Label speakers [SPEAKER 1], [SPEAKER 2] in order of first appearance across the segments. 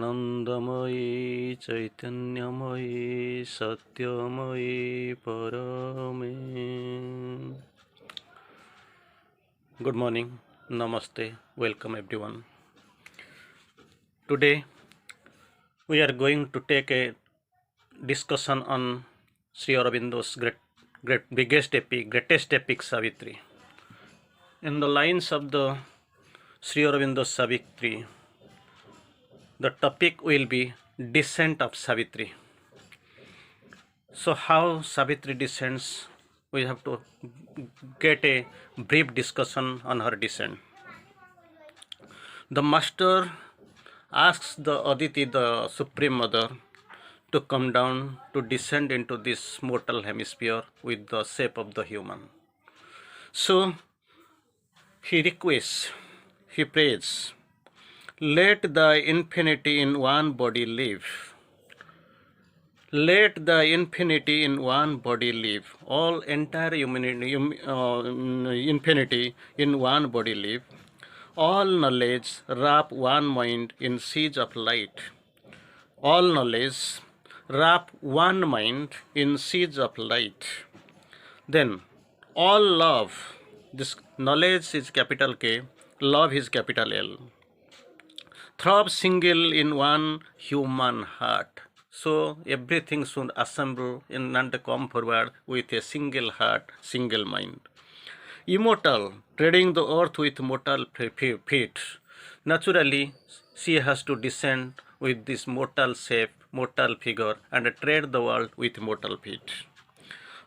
[SPEAKER 1] Anandamayi चैतन्यमयी सत्यमयी Parme. Good morning, namaste, welcome everyone. Today we are going to take a discussion on Sri Aurobindo's greatest epic Savitri. In the lines of the Sri Aurobindo's Savitri, the topic will be Descent of Savitri. So how Savitri descends, we have to get a brief discussion on her descent. The master asks the Aditi, the Supreme Mother, to come down to descend into this mortal hemisphere with the shape of the human. So he requests, he prays, let the infinity in one body live. Let the infinity in one body live. All entire infinity in one body live. All knowledge wrap one mind in siege of light. All knowledge wrap one mind in siege of light. Then all love, this knowledge is capital K, love is capital L, throb single in one human heart. So everything should assemble in and come forward with a single heart, single mind. Immortal, treading the earth with mortal feet. Naturally, she has to descend with this mortal shape, mortal figure, and tread the world with mortal feet.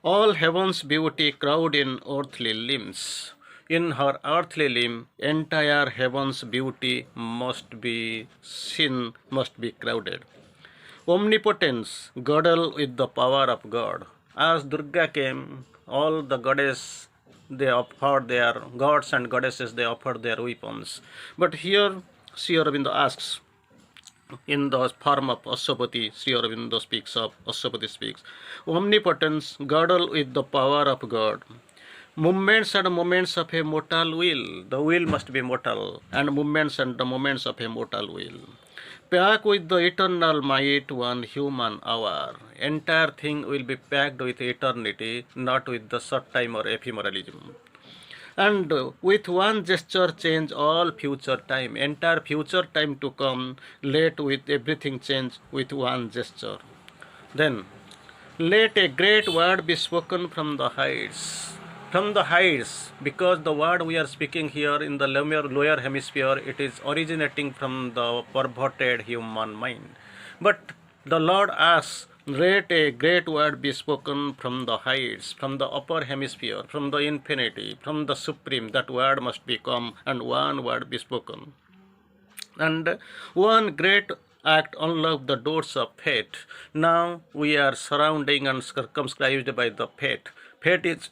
[SPEAKER 1] All heaven's beauty crowd in earthly limbs. In her earthly limb, entire heaven's beauty must be seen, must be crowded. Omnipotence, girdle with the power of God. As Durga came, all the goddesses, they offered their gods and goddesses, they offered their weapons. But here, Sri Aurobindo asks, in the form of Aswapati, Sri Aurobindo speaks of, Aswapati speaks, omnipotence, girdle with the power of God. Movements and moments of a mortal will. The will must be mortal, and movements and the moments of a mortal will. Pack with the eternal might one human hour. Entire thing will be packed with eternity, not with the short time or ephemeralism. And with one gesture change all future time. Entire future time to come, let with everything change with one gesture. Then, let a great word be spoken from the heights. From the heights, because the word we are speaking here in the lower hemisphere, it is originating from the perverted human mind. But the Lord asks, let a great word be spoken from the heights, from the upper hemisphere, from the infinity, from the supreme. That word must become, and one word be spoken. And one great act unlocked the doors of fate. Now we are surrounding and circumscribed by the fate. Fate is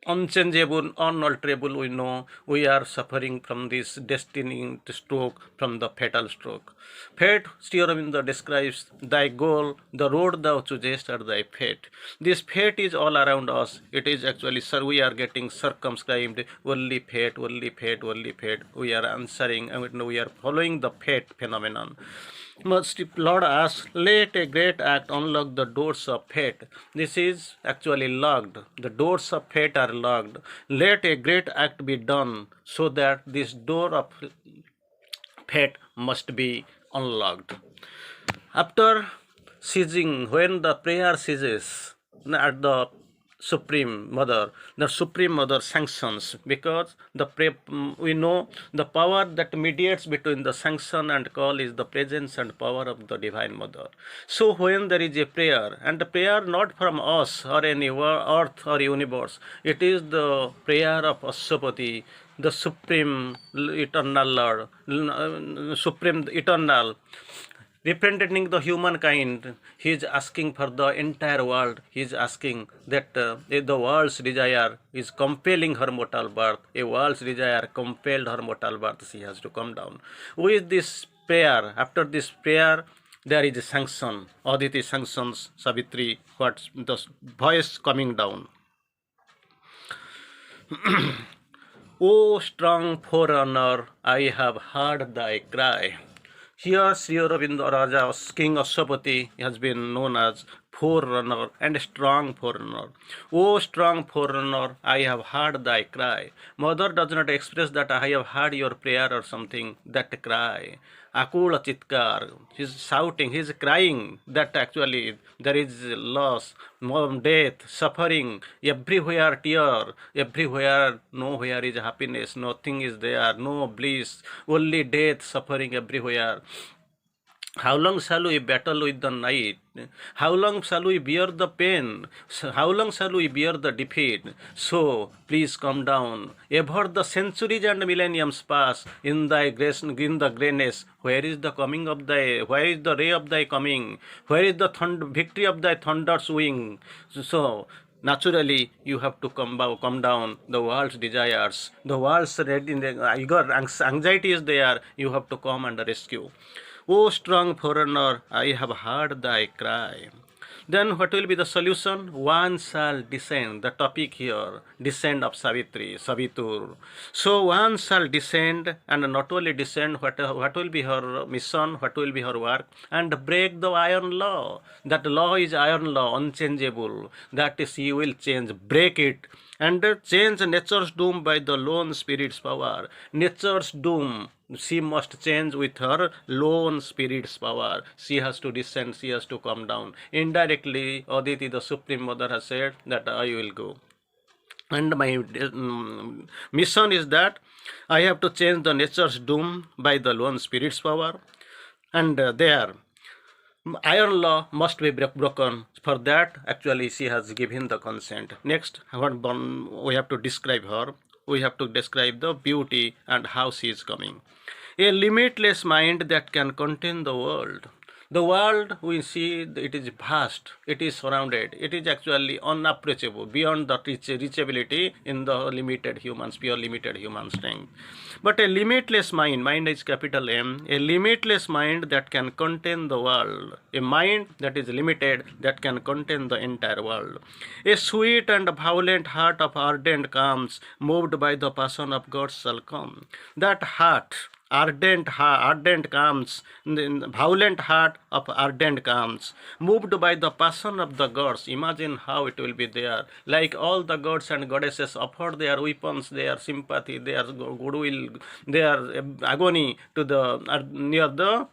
[SPEAKER 1] unchangeable, unalterable. We know we are suffering from this destiny stroke, from the fatal stroke. Fate, Sri Aurobindo describes, thy goal, the road thou choosest, are thy fate. This fate is all around us. It is actually, sir, we are getting circumscribed. Only fate, only fate, only fate. We are answering, and we are following the fate phenomenon. Lord asks, let a great act unlock the doors of fate. This is actually locked. The doors of fate are locked. Let a great act be done so that this door of fate must be unlocked. After ceasing, when the prayer ceases at the Supreme Mother sanctions, because we know the power that mediates between the sanction and call is the presence and power of the Divine Mother. So when there is a prayer, and the prayer not from us or any earth or universe, it is the prayer of Aswapati, the Supreme Eternal Lord, Supreme Eternal, representing the humankind. He is asking for the entire world. He is asking that the world's desire is compelling her mortal birth. A world's desire compelled her mortal birth. She has to come down. With this prayer, after this prayer, there is a sanction. Aditi sanctions Savitri, what's the voice coming down. O strong forerunner, I have heard thy cry. Here, Sri Aurobindo Raja, King Ashwapati, has been known as forerunner and strong forerunner. O strong forerunner, I have heard thy cry. Mother does not express that I have heard your prayer or something, that cry. Akula Chitkar, he's shouting, he's crying that actually there is loss, death, suffering, everywhere tear, everywhere, nowhere is happiness, nothing is there, no bliss, only death, suffering everywhere. How long shall we battle with the night? How long shall we bear the pain? How long shall we bear the defeat? So, please come down. Ever the centuries and millenniums pass in thy grace, in the greyness. Where is the coming of thy? Where is the ray of thy coming? Where is the victory of thy thunder's wing? So, naturally, you have to come down. The world's desires, the world's eager anxiety is there. You have to come and rescue. O strong foreigner, I have heard thy cry. Then what will be the solution? One shall descend. The topic here, descend of Savitri, Savitur. So one shall descend, and not only descend, what will be her mission, what will be her work, and break the iron law. That law is iron law, unchangeable. That is, she will change, break it, and change nature's doom by the lone spirit's power. Nature's doom, she must change with her lone spirit's power. She has to descend, she has to come down. Indirectly, Aditi, the Supreme Mother, has said that I will go. And my mission is that I have to change the nature's doom by the lone spirit's power. And there, iron law must be broken. For that, actually, she has given the consent. Next, we have to describe her. We have to describe the beauty and how she is coming. A limitless mind that can contain the world. The world, we see, it is vast, it is surrounded, it is actually unapproachable, beyond the reachability in the limited humans, pure limited human strength. But a limitless mind is capital M, a limitless mind that can contain the world, a mind that is limited, that can contain the entire world. A sweet and violent heart of ardent calms, moved by the passion of God shall come. That heart, ardent calms, violent heart of ardent calms, moved by the passion of the gods. Imagine how it will be there. Like all the gods and goddesses offer their weapons, their sympathy, their goodwill, their agony to the near the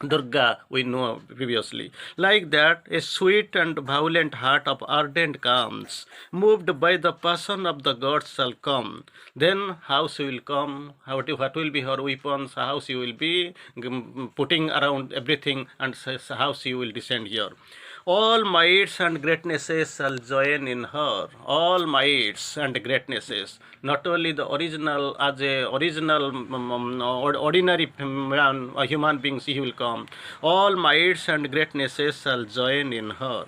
[SPEAKER 1] Durga, we know previously. Like that, a sweet and violent heart of ardent calms, moved by the passion of the gods shall come. Then how she will come, what will be her weapons, how she will be putting around everything, and how she will descend here. All mights and greatnesses shall join in her. All mights and greatnesses. Not only the original, as a original ordinary man, a human being, she will come. All mights and greatnesses shall join in her.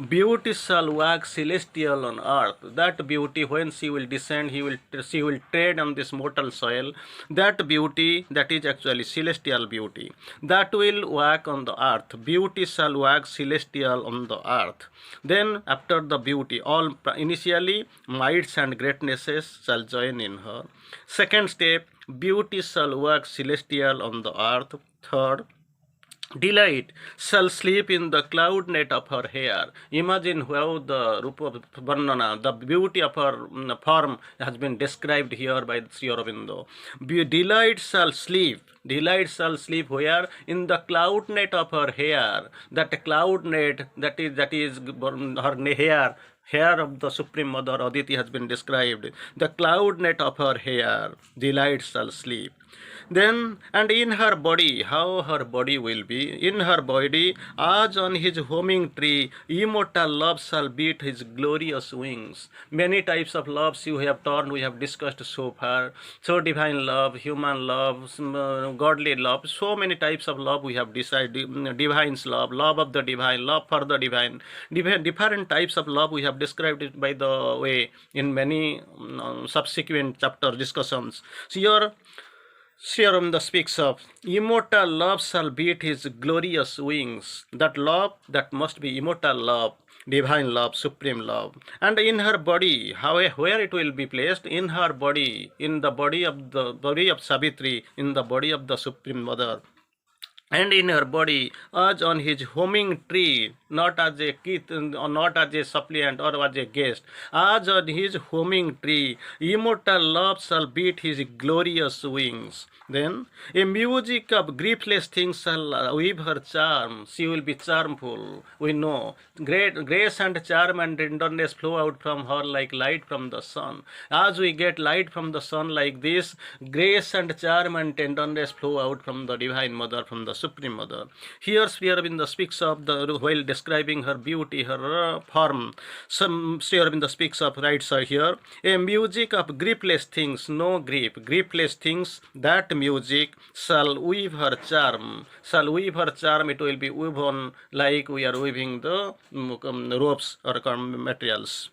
[SPEAKER 1] Beauty shall walk celestial on earth. That beauty, when she will descend, she will tread on this mortal soil. That beauty, that is actually celestial beauty, that will walk on the earth. Beauty shall walk celestial on the earth. Then after the beauty, all initially mights and greatnesses shall join in her. Second step, beauty shall walk celestial on the earth. Third, delight shall sleep in the cloud net of her hair. Imagine how the Rupa Varnana, the beauty of her form, has been described here by Sri Aurobindo. Delight shall sleep. Delight shall sleep where? In the cloud net of her hair. That cloud net, that is her hair of the Supreme Mother Aditi has been described. The cloud net of her hair, delight shall sleep. Then, and in her body, how her body will be? In her body, as on his homing tree, immortal love shall beat his glorious wings. Many types of loves you have taught, we have discussed so far. So divine love, human love, godly love, so many types of love we have decided. Divine's love, love of the divine, love for the divine. Different types of love we have described it by the way in many subsequent chapter discussions. So Sri Aurobindo speaks of immortal love shall beat his glorious wings. That love, that must be immortal love, divine love, supreme love. And in her body, how, where it will be placed? In her body, in the body of Savitri, in the body of the Supreme Mother, and in her body, as on his homing tree, not as a kith, or not as a suppliant or as a guest, as on his homing tree, immortal love shall beat his glorious wings. Then a music of griefless things shall weave her charm. She will be charmful. We know great grace and charm and tenderness flow out from her like light from the sun. As we get light from the sun like this, grace and charm and tenderness flow out from the Divine Mother, from the Supreme Mother. Here Sri Aurobindo speaks of the, while describing her beauty, her form. Some Sri Aurobindo speaks of, writes here, a music of griefless things, no grief, griefless things, that music shall weave her charm. Shall weave her charm, it will be woven like we are weaving the ropes or materials.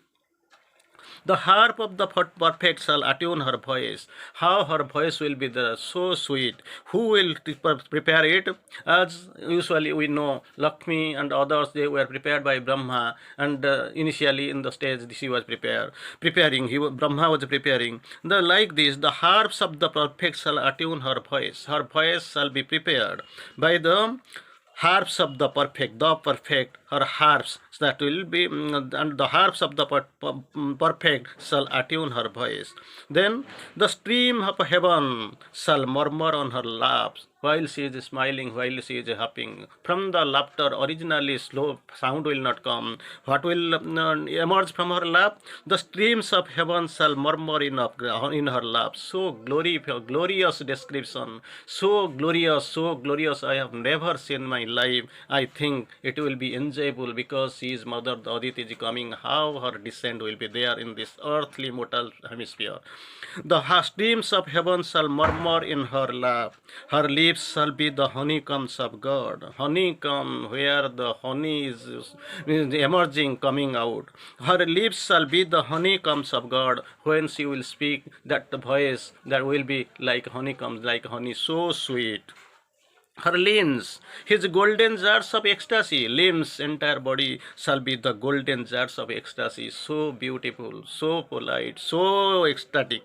[SPEAKER 1] The harp of the perfect shall attune her voice. How her voice will be there, so sweet. Who will prepare it? As usually we know, Lakshmi and others, they were prepared by Brahma, and initially in the stage she was preparing. Brahma was preparing. Like this, the harps of the perfect shall attune her voice. Her voice shall be prepared by the harps of the perfect, her harps that will be, and the harps of the perfect shall attune her voice. Then the stream of heaven shall murmur on her laps while she is smiling, while she is hopping. From the laughter, originally slow sound will not come. What will emerge from her lap? The streams of heaven shall murmur in her lap. So glorious description. So glorious. I have never seen my life. I think it will be enjoyable because she is Mother, the Aditi is coming. How her descent will be there in this earthly mortal hemisphere. The streams of heaven shall murmur in her lap. Her lips shall be the honeycombs of God. Honeycomb, where the honey is emerging, coming out. Her lips shall be the honeycombs of God. When she will speak, that the voice that will be like honeycombs, like honey, so sweet. Her limbs, his golden jars of ecstasy, limbs, entire body shall be the golden jars of ecstasy, so beautiful, so polite, so ecstatic.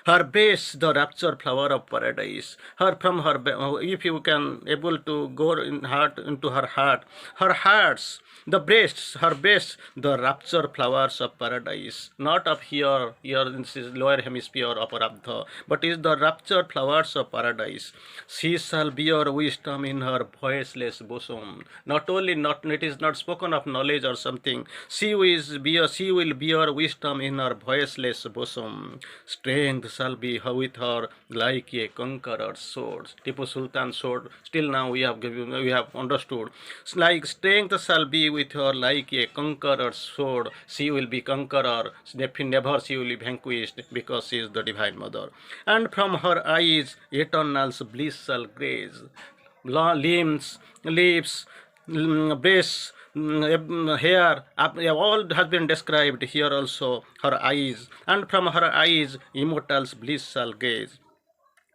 [SPEAKER 1] Her base, the rapture flower of paradise. If you can able to go into her heart, her hearts, the breasts, her breasts, the rapture flowers of paradise. Not of here this is lower hemisphere of Radha, but is the rapture flowers of paradise. She shall bear wisdom in her voiceless bosom. Not only it is not spoken of knowledge or something. She will bear wisdom in her voiceless bosom. Strength shall be with her like a conqueror's sword. Tipu Sultan's sword. Still now we have understood. Like strength shall be with her like a conqueror's sword. She will be conqueror. Never she will be vanquished because she is the Divine Mother. And from her eyes eternal bliss shall graze. Limbs, lips, breasts, hair, all has been described here also, her eyes, and from her eyes immortal's bliss shall gaze.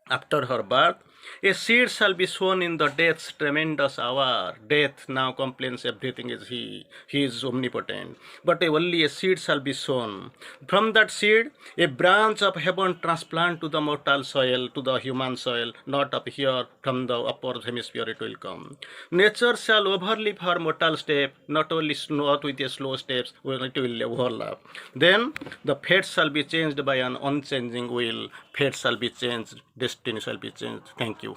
[SPEAKER 1] After her birth, a seed shall be sown in the death's tremendous hour. Death now complains everything is he is omnipotent. But only a seed shall be sown. From that seed, a branch of heaven transplant to the mortal soil, to the human soil, not up here, from the upper hemisphere it will come. Nature shall overleap her mortal step, not only not with a slow steps, it will overlap. Then the fate shall be changed by an unchanging will. Fate shall be changed, destiny shall be changed. Thank you.